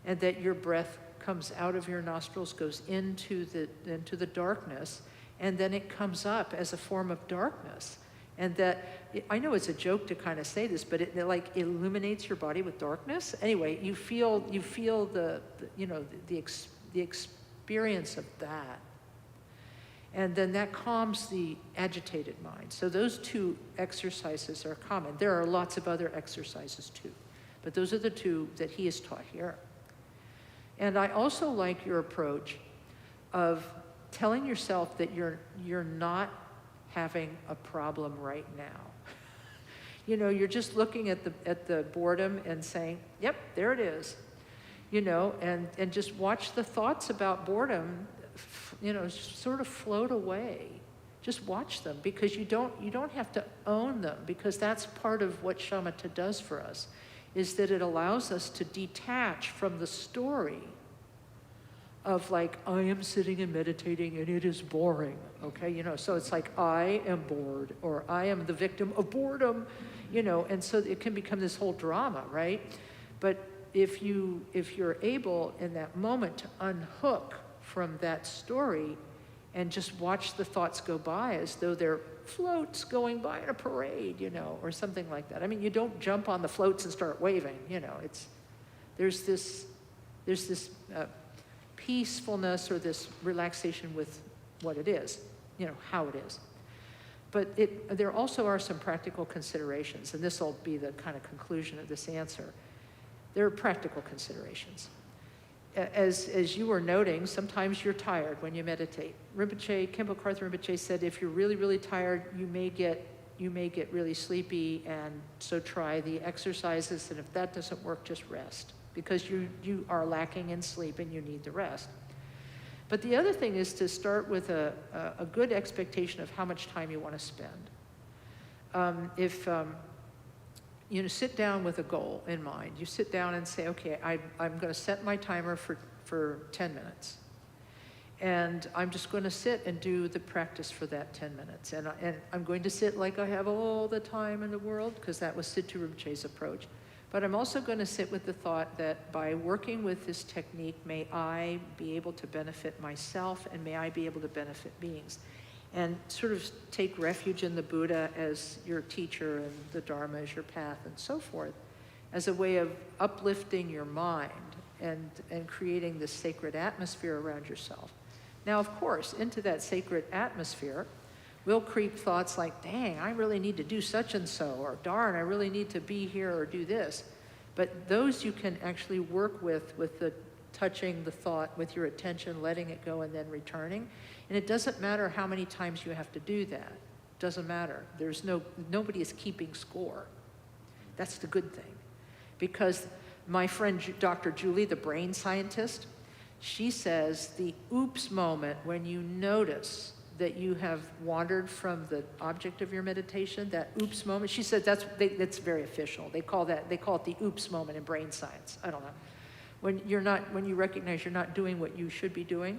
and that your breath comes out of your nostrils, goes into the darkness, and then it comes up as a form of darkness. And that, I know it's a joke to kind of say this, but it like illuminates your body with darkness. Anyway, you feel the experience of that. And then that calms the agitated mind. So those two exercises are common. There are lots of other exercises too, but those are the two that he has taught here. And I also like your approach of telling yourself that you're not having a problem right now. You know, you're just looking at the boredom and saying, yep, there it is. You know, and just watch the thoughts about boredom, you know, sort of float away. Just watch them, because you don't have to own them, because that's part of what shamatha does for us, is that it allows us to detach from the story of like, I am sitting and meditating and it is boring, okay? You know, so it's like, I am bored, or I am the victim of boredom, you know, and so it can become this whole drama, right? But if you're able in that moment to unhook from that story and just watch the thoughts go by as though they're floats going by in a parade, you know, or something like that. I mean, you don't jump on the floats and start waving, you know, there's this peacefulness or this relaxation with what it is, you know, how it is. But there also are some practical considerations, and this will be the kind of conclusion of this answer. There are practical considerations. As you were noting, sometimes you're tired when you meditate. Khenpo Karthar Rinpoche said, if you're really, really tired, you may get really sleepy, and so try the exercises, and if that doesn't work, just rest, because you are lacking in sleep and you need the rest. But the other thing is to start with a good expectation of how much time you want to spend. if you know, sit down with a goal in mind. You sit down and say, okay, I'm going to set my timer for 10 minutes. And I'm just going to sit and do the practice for that 10 minutes. And I'm going to sit like I have all the time in the world, because that was Siddhu Rinpoche's approach. But I'm also going to sit with the thought that by working with this technique, may I be able to benefit myself, and may I be able to benefit beings. And sort of take refuge in the Buddha as your teacher and the Dharma as your path and so forth, as a way of uplifting your mind and creating this sacred atmosphere around yourself. Now, of course, into that sacred atmosphere will creep thoughts like, dang, I really need to do such and so, or darn, I really need to be here or do this. But those you can actually work with the touching the thought with your attention, letting it go, and then returning. And it doesn't matter how many times you have to do that. It doesn't matter. Nobody is keeping score. That's the good thing. Because my friend Dr. Julie, the brain scientist, she says the oops moment when you notice that you have wandered from the object of your meditation, that oops moment, she said that's very official. They call it the oops moment in brain science. I don't know. When you recognize you're not doing what you should be doing,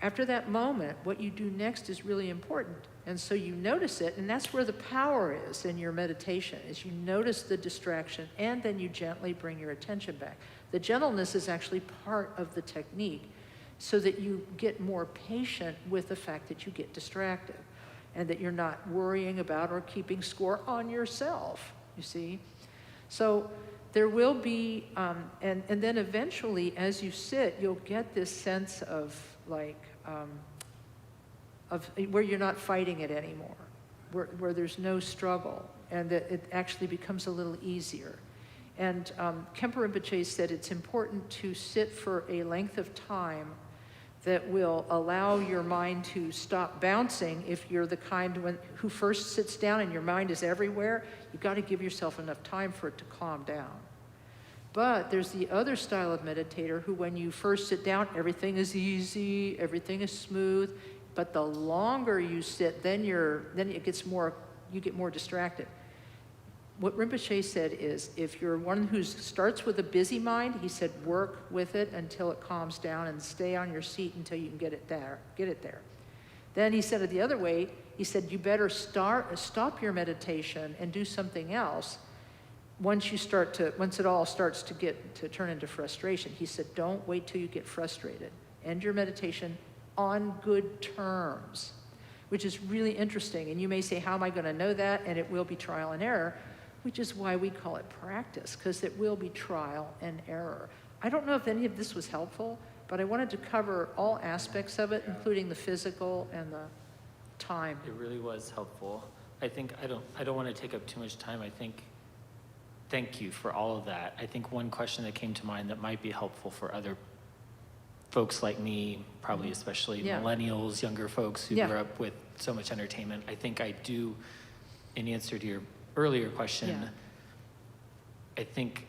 after that moment, what you do next is really important. And so you notice it, and that's where the power is in your meditation, is you notice the distraction, and then you gently bring your attention back. The gentleness is actually part of the technique, so that you get more patient with the fact that you get distracted, and that you're not worrying about or keeping score on yourself, you see? So there will be, and then eventually, as you sit, you'll get this sense of like, where you're not fighting it anymore, where there's no struggle, and that it actually becomes a little easier. And Khenpo Rinpoche said it's important to sit for a length of time that will allow your mind to stop bouncing. If you're the kind who first sits down and your mind is everywhere, you've got to give yourself enough time for it to calm down. But there's the other style of meditator who, when you first sit down, everything is easy, everything is smooth. But the longer you sit, then you get more distracted. What Rinpoche said is, if you're one who starts with a busy mind, he said, work with it until it calms down and stay on your seat until you can get it there. Then he said it the other way. He said, you better stop your meditation and do something else once it all starts to turn into frustration. He said, don't wait till you get frustrated. End your meditation on good terms, which is really interesting. And you may say, how am I going to know that? And it will be trial and error, which is why we call it practice, because it will be trial and error. I don't know if any of this was helpful, but I wanted to cover all aspects of it, including the physical and the time. It really was helpful. I think I don't want to take up too much time. Thank you for all of that. I think one question that came to mind that might be helpful for other folks like me, probably especially millennials, younger folks who grew up with so much entertainment. I think I do, in answer to your earlier question, I think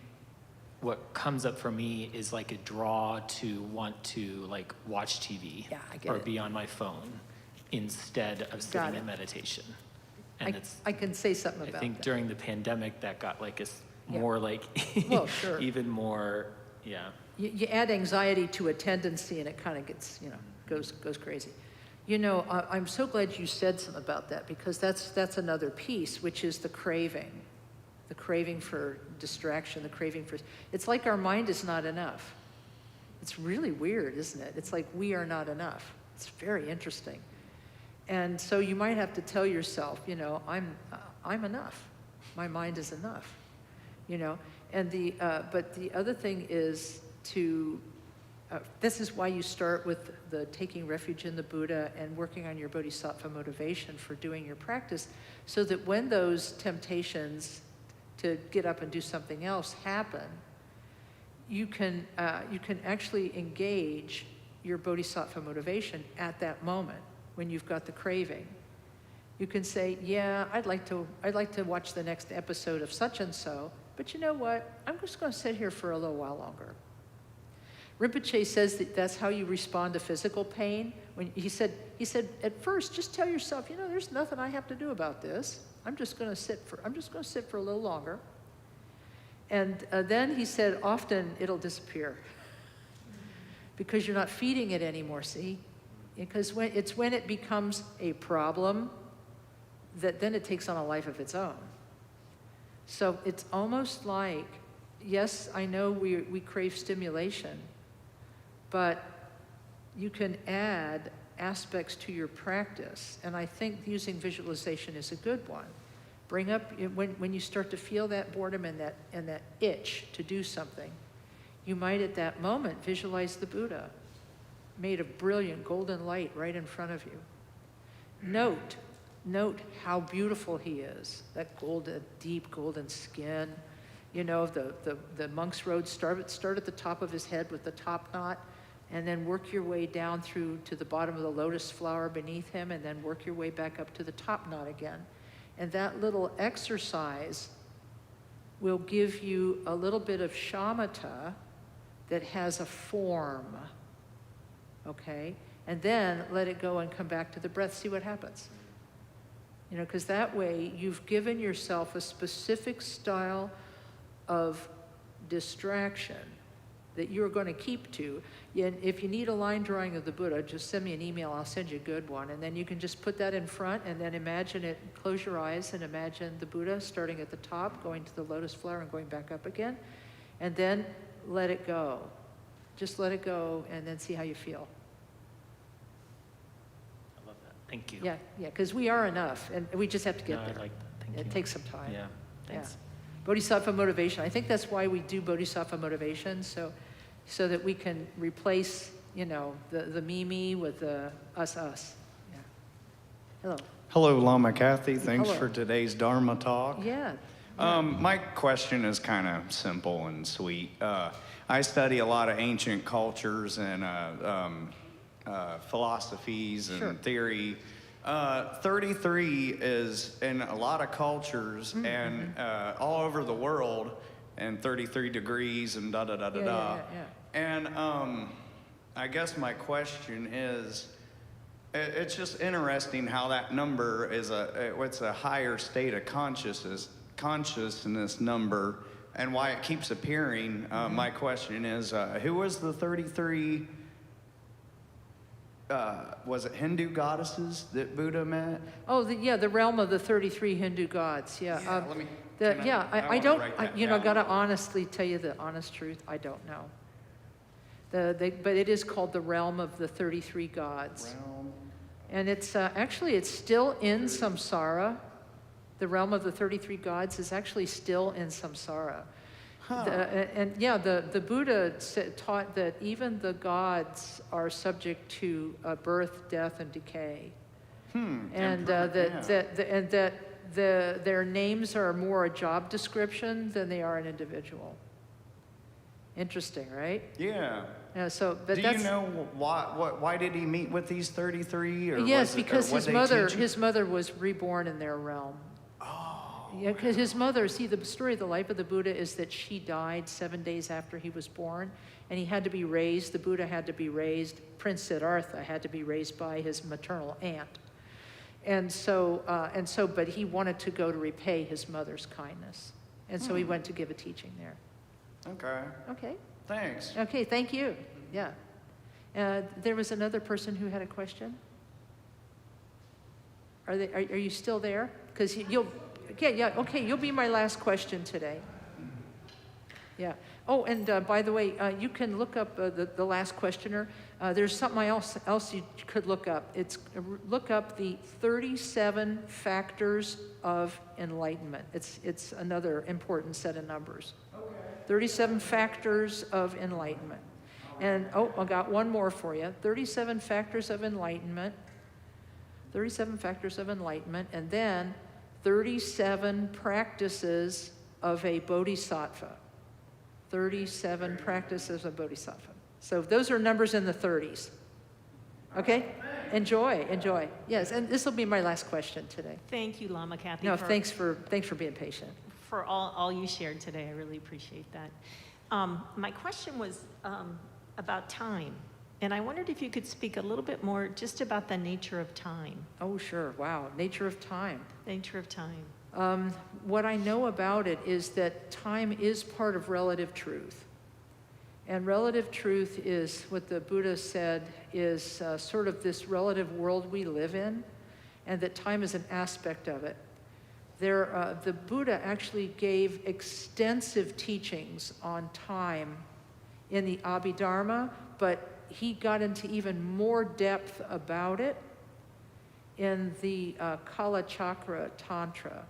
what comes up for me is like a draw to want to like watch TV or be on my phone instead of sitting in meditation. And I can say something about that. I think during the pandemic that got like more like even more, You add anxiety to a tendency and it kind of gets, goes crazy. I'm so glad you said something about that, because that's another piece, which is the craving for distraction, it's like our mind is not enough. It's really weird, isn't it? It's like we are not enough. It's very interesting. And so you might have to tell yourself, I'm enough. My mind is enough, And but the other thing is this is why you start with the taking refuge in the Buddha and working on your bodhisattva motivation for doing your practice, so that when those temptations to get up and do something else happen, you can actually engage your bodhisattva motivation at that moment when you've got the craving. You can say, I'd like to watch the next episode of such and so, but you know what? I'm just going to sit here for a little while longer. Rinpoche says that that's how you respond to physical pain. When he said, at first, just tell yourself, there's nothing I have to do about this. I'm just going to sit for a little longer. And then he said, often it'll disappear because you're not feeding it anymore, see? Because when it becomes a problem that then it takes on a life of its own. So it's almost like, yes, I know we crave stimulation, but you can add aspects to your practice. And I think using visualization is a good one. Bring up, when you start to feel that boredom and that itch to do something, you might at that moment visualize the Buddha made of brilliant golden light right in front of you. Note how beautiful he is, that deep golden skin. The monk's robe, start at the top of his head with the top knot, and then work your way down through to the bottom of the lotus flower beneath him, and then work your way back up to the top knot again. And that little exercise will give you a little bit of shamatha that has a form, okay? And then let it go and come back to the breath, see what happens. Because that way you've given yourself a specific style of distraction that you're going to keep to. And if you need a line drawing of the Buddha, just send me an email, I'll send you a good one. And then you can just put that in front and then imagine it, close your eyes and imagine the Buddha starting at the top, going to the lotus flower and going back up again. And then let it go. Just let it go and then see how you feel. I love that. Thank you. Yeah, because we are enough and we just have to get there. I like that. Thank you. It takes some time. Yeah, thanks. Yeah. Bodhisattva motivation. I think that's why we do Bodhisattva motivation, so that we can replace, the me with the us. Yeah. Hello. Hello, Lama Kathy. Thanks Hello. for today's Dharma talk. Yeah. My question is kind of simple and sweet. I study a lot of ancient cultures and philosophies and Sure. theory. 33 is in a lot of cultures and all over the world, and 33 degrees and da-da-da-da-da. Yeah. And I guess my question is, it's just interesting how that number is it's a higher state of consciousness number, and why it keeps appearing. My question is, who was the 33? Was it Hindu goddesses that Buddha met? Oh, the realm of the 33 Hindu gods. Yeah. I don't. I gotta honestly tell you the honest truth. I don't know. But it is called the realm of the 33 gods. Realm. And it's it's still in samsara. The realm of the 33 gods is actually still in samsara. The Buddha taught that even the gods are subject to birth, death, and decay. And that their names are more a job description than they are an individual. Interesting, right? Yeah. Yeah. So, but Do you know why did he meet with these 33? Or yes, was because or his mother was reborn in their realm. Yeah, because his mother, the story of the life of the Buddha is that she died 7 days after he was born, and he had to be raised, the Buddha had to be raised, Prince Siddhartha had to be raised by his maternal aunt. But he wanted to go to repay his mother's kindness. And so he went to give a teaching there. Okay. Thanks. Okay, thank you. Yeah. There was another person who had a question. Are you still there? Because you'll be my last question today. Yeah. Oh, and by the way, you can look up the last questioner. There's something else you could look up. Look up the 37 factors of enlightenment. It's another important set of numbers. Okay. 37 factors of enlightenment. And I got one more for you. 37 factors of enlightenment. 37 factors of enlightenment, and then 37 practices of a bodhisattva. 37 practices of bodhisattva. So those are numbers in the 30s. Okay? Enjoy. Yes, and this will be my last question today. Thank you, Lama Kathy. No, thanks for being patient. For all you shared today. I really appreciate that. My question was, about time. And I wondered if you could speak a little bit more just about the nature of time. Oh, sure. Wow. Nature of time. Nature of time. What I know about it is that time is part of relative truth. And relative truth is what the Buddha said is sort of this relative world we live in, and that time is an aspect of it. The Buddha actually gave extensive teachings on time in the Abhidharma, but he got into even more depth about it in the Kala Chakra Tantra.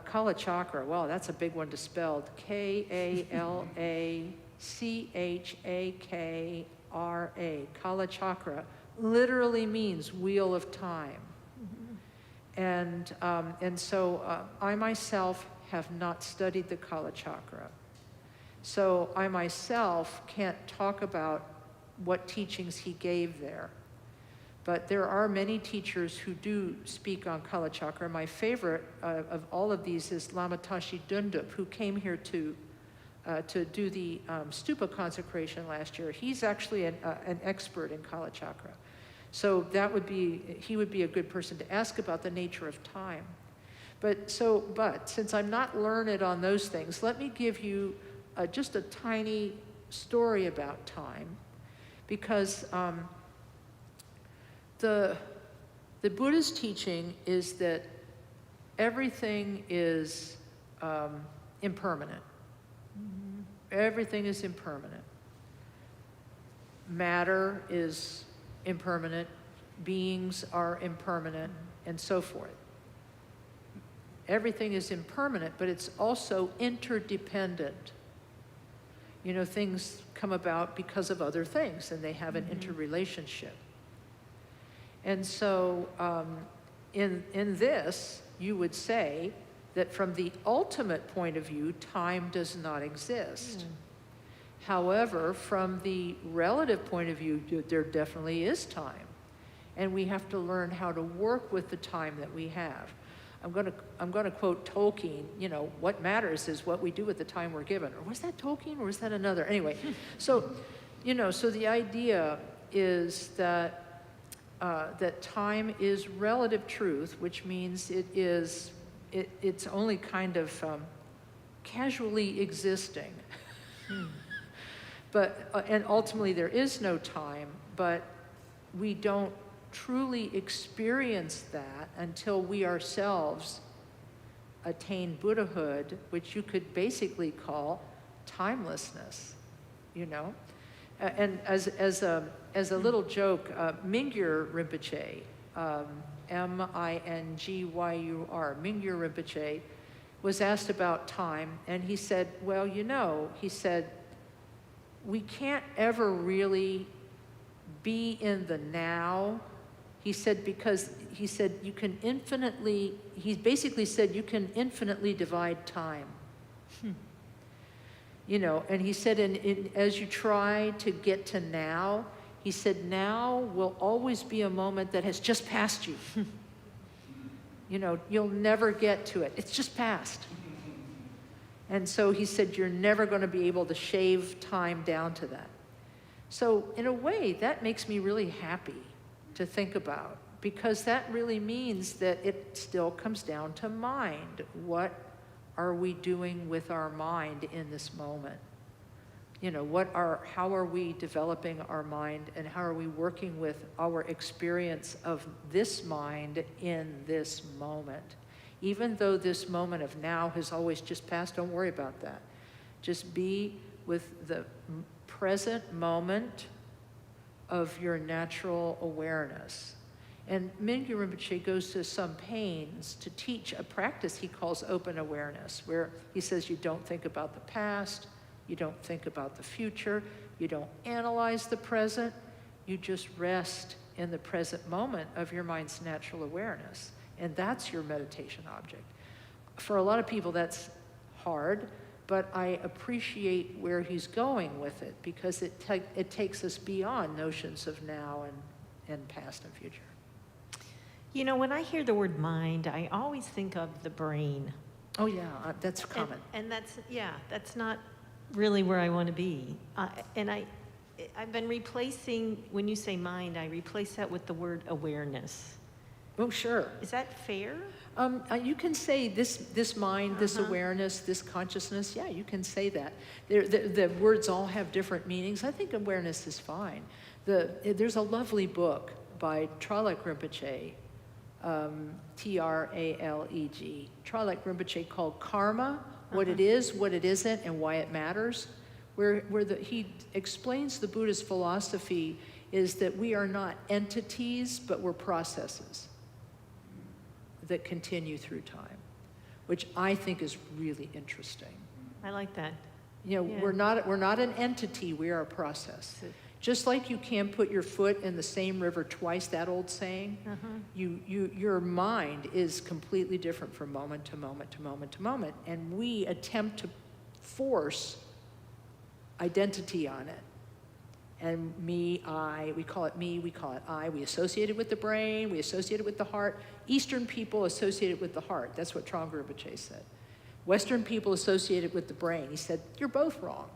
Kala Chakra, wow, that's a big one to spell. Kalachakra. Kala Chakra literally means wheel of time. And so I myself have not studied the Kala Chakra. So I myself can't talk about what teachings he gave there. But there are many teachers who do speak on Kala Chakra. My favorite of all of these is Lama Kathy, who came here to do the stupa consecration last year. He's actually an expert in Kala Chakra. So he would be a good person to ask about the nature of time. But since I'm not learned on those things, let me give you just a tiny story about time, because the Buddha's teaching is that everything is impermanent. Everything is impermanent. Matter is impermanent, beings are impermanent, and so forth. Everything is impermanent, but it's also interdependent. You know, things come about because of other things, and they have an interrelationship. And so in this, you would say that from the ultimate point of view, time does not exist. However, from the relative point of view, there definitely is time. And we have to learn how to work with the time that we have. I'm going to quote Tolkien, you know, what matters is what we do with the time we're given. Or was that Tolkien or was that another? Anyway, so the idea is that that time is relative truth, which means it's only kind of casually existing. And ultimately there is no time, but we don't truly experience that until we ourselves attain Buddhahood, which you could basically call timelessness, you know? And as a little joke, Mingyur Rinpoche, Mingyur, Mingyur Rinpoche, was asked about time, and he said, well, he said, we can't ever really be in the now. He said, because he said you can infinitely divide time. You know, and he said, as you try to get to now, he said, now will always be a moment that has just passed you. You know, you'll never get to it. It's just passed. And so he said, you're never going to be able to shave time down to that. So in a way, that makes me really happy to think about, because that really means that it still comes down to mind. What are we doing with our mind in this moment? You know, how are we developing our mind, and how are we working with our experience of this mind in this moment? Even though this moment of now has always just passed, don't worry about that. Just be with the present moment of your natural awareness. And Mingyur Rinpoche goes to some pains to teach a practice he calls open awareness, where he says you don't think about the past, you don't think about the future, you don't analyze the present, you just rest in the present moment of your mind's natural awareness. And that's your meditation object. For a lot of people, that's hard, but I appreciate where he's going with it, because it takes us beyond notions of now and past and future. You know, when I hear the word mind, I always think of the brain. Oh yeah, that's common. And that's not really where I want to be. And I've been replacing, when you say mind, I replace that with the word awareness. Oh, sure. Is that fair? You can say this mind, this awareness, this consciousness. Yeah, you can say that. The words all have different meanings. I think awareness is fine. There's a lovely book by Traleg Rinpoche, Traleg, Traleg Rinpoche, called Karma, What It Is, What It Isn't, and Why It Matters, where he explains the Buddhist philosophy is that we are not entities, but we're processes that continue through time, which I think is really interesting. I like that. You know, Yeah. we're not an entity, we are a process. Just like you can't put your foot in the same river twice, that old saying, your mind is completely different from moment to moment to moment to moment, and we attempt to force identity on it. And me, I, we call it me, we call it I. We associate it with the brain, we associate it with the heart. Eastern people associate it with the heart. That's what Trungpa Rinpoche said. Western people associate it with the brain. He said, you're both wrong.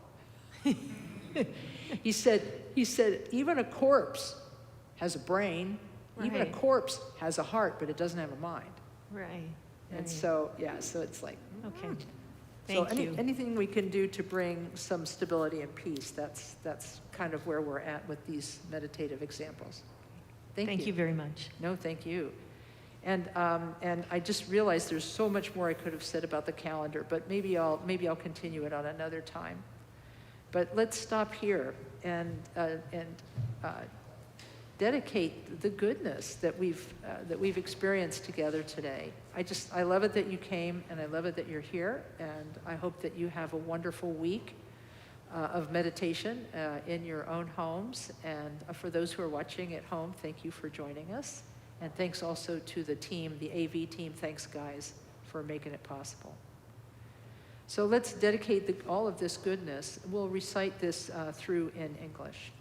He said, even a corpse has a brain. Right. Even a corpse has a heart, but it doesn't have a mind. Right. And right. so, yeah, so it's like, Okay. So Thank you. anything we can do to bring some stability and peace, that's kind of where we're at with these meditative examples. Thank you very much. No, thank you. And I just realized there's so much more I could have said about the calendar, but maybe I'll continue it on another time. But let's stop here and dedicate the goodness that we've experienced together today. I love it that you came, and I love it that you're here, and I hope that you have a wonderful week of meditation in your own homes. And for those who are watching at home, thank you for joining us. And thanks also to the team, the AV team. Thanks, guys, for making it possible. So let's dedicate all of this goodness. We'll recite this through in English.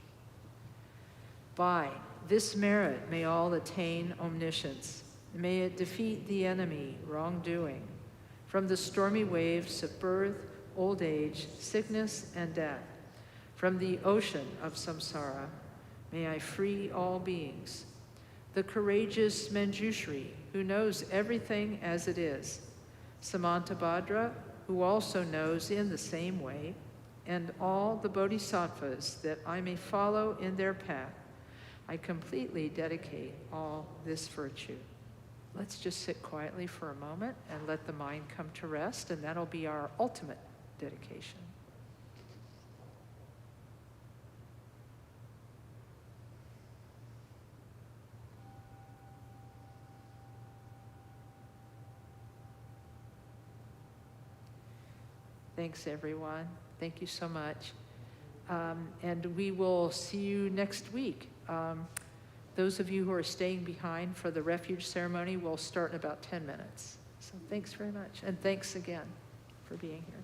By this merit, may all attain omniscience. May it defeat the enemy, wrongdoing. From the stormy waves of birth, old age, sickness, and death. From the ocean of samsara, may I free all beings. The courageous Manjushri, who knows everything as it is. Samantabhadra, who also knows in the same way. And all the bodhisattvas, that I may follow in their path. I completely dedicate all this virtue. Let's just sit quietly for a moment and let the mind come to rest, and that'll be our ultimate dedication. Thanks, everyone. Thank you so much. And we will see you next week. Those of you who are staying behind for the refuge ceremony will start in about 10 minutes. So thanks very much. And thanks again for being here.